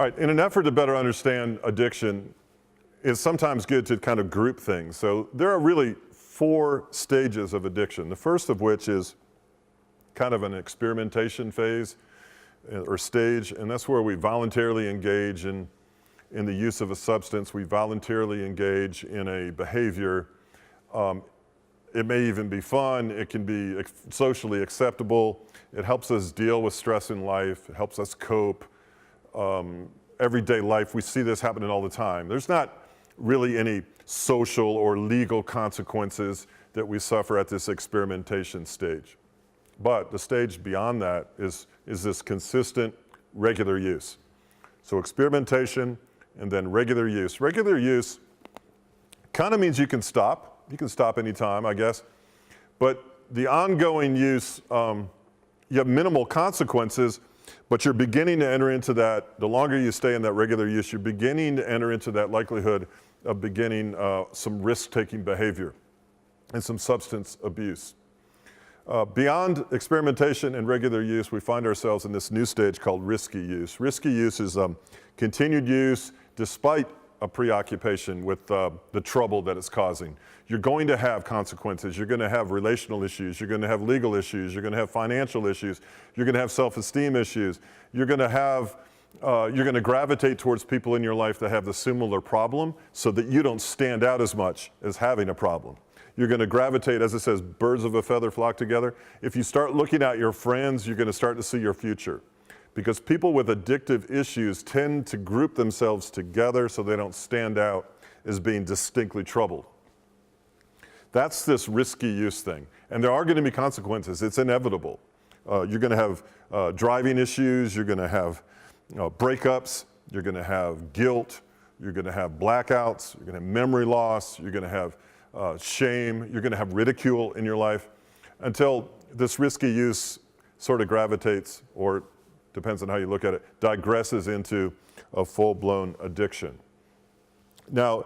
All right, in an effort to better understand addiction, it's sometimes good to kind of group things. So there are really 4 stages of addiction. The first of which is kind of an experimentation phase or stage, and that's where we voluntarily engage in the use of a substance. We voluntarily engage in a behavior. It may even be fun. It can be socially acceptable. It helps us deal with stress in life. It helps us cope. Everyday life, we see this happening all the time. There's not really any social or legal consequences that we suffer at this experimentation stage. But the stage beyond that is this consistent, regular use. So experimentation and then regular use. Regular use kind of means you can stop. You can stop anytime, I guess. But the ongoing use, you have minimal consequences, but you're beginning to enter into that, the longer you stay in that regular use, you're beginning to enter into that likelihood of beginning some risk-taking behavior and some substance abuse. Beyond experimentation and regular use, we find ourselves in this new stage called risky use. Risky use is continued use despite a preoccupation with the trouble that it's causing. You're going to have consequences. You're going to have relational issues. You're going to have legal issues. You're going to have financial issues. You're going to have self-esteem issues. You're going to gravitate towards people in your life that have the similar problem so that you don't stand out as much as having a problem. You're going to gravitate, as it says, birds of a feather flock together. If you start looking at your friends, you're going to start to see your future. Because people with addictive issues tend to group themselves together so they don't stand out as being distinctly troubled. That's this risky use thing. And there are going to be consequences. It's inevitable. You're going to have driving issues. You're going to have breakups. You're going to have guilt. You're going to have blackouts. You're going to have memory loss. You're going to have shame. You're going to have ridicule in your life until this risky use sort of gravitates, or depends on how you look at it, digresses into a full-blown addiction. Now,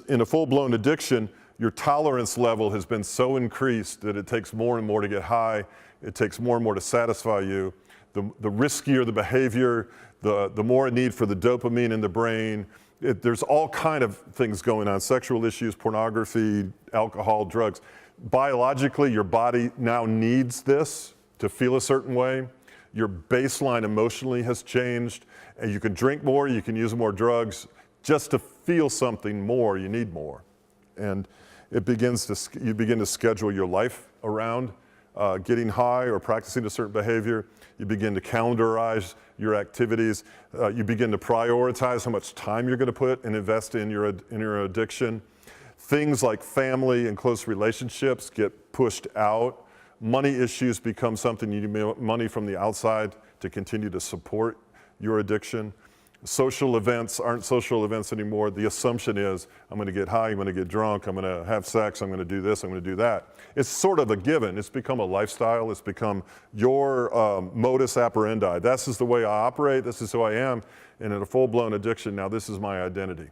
in a full-blown addiction, your tolerance level has been so increased that it takes more and more to get high. It takes more and more to satisfy you. The riskier the behavior, the more a need for the dopamine in the brain. There's all kind of things going on, sexual issues, pornography, alcohol, drugs. Biologically, your body now needs this to feel a certain way. Your baseline emotionally has changed, and you can drink more, you can use more drugs. Just to feel something more, you need more. And you begin to schedule your life around getting high or practicing a certain behavior. You begin to calendarize your activities. You begin to prioritize how much time you're going to put and invest in your addiction. Things like family and close relationships get pushed out. Money issues become something you need money from the outside to continue to support your addiction. Social events aren't social events anymore. The assumption is, I'm going to get high, I'm going to get drunk, I'm going to have sex, I'm going to do this, I'm going to do that. It's sort of a given. It's become a lifestyle. It's become your modus operandi. This is the way I operate. This is who I am. And in a full-blown addiction, now this is my identity.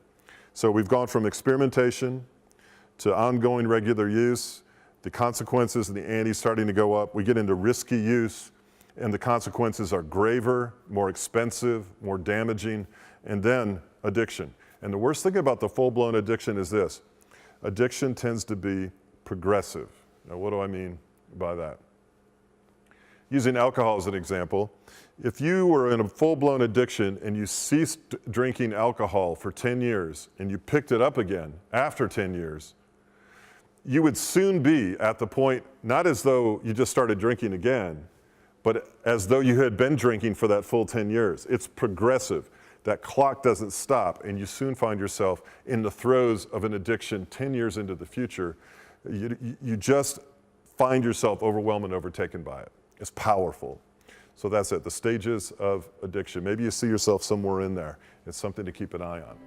So we've gone from experimentation to ongoing regular use. The consequences and the ante starting to go up. We get into risky use, and the consequences are graver, more expensive, more damaging, and then addiction. And the worst thing about the full-blown addiction is this. Addiction tends to be progressive. Now, what do I mean by that? Using alcohol as an example, if you were in a full-blown addiction and you ceased drinking alcohol for 10 years and you picked it up again after 10 years, you would soon be at the point, not as though you just started drinking again, but as though you had been drinking for that full 10 years. It's progressive. That clock doesn't stop, and you soon find yourself in the throes of an addiction 10 years into the future. You just find yourself overwhelmed and overtaken by it. It's powerful. So that's it, the stages of addiction. Maybe you see yourself somewhere in there. It's something to keep an eye on.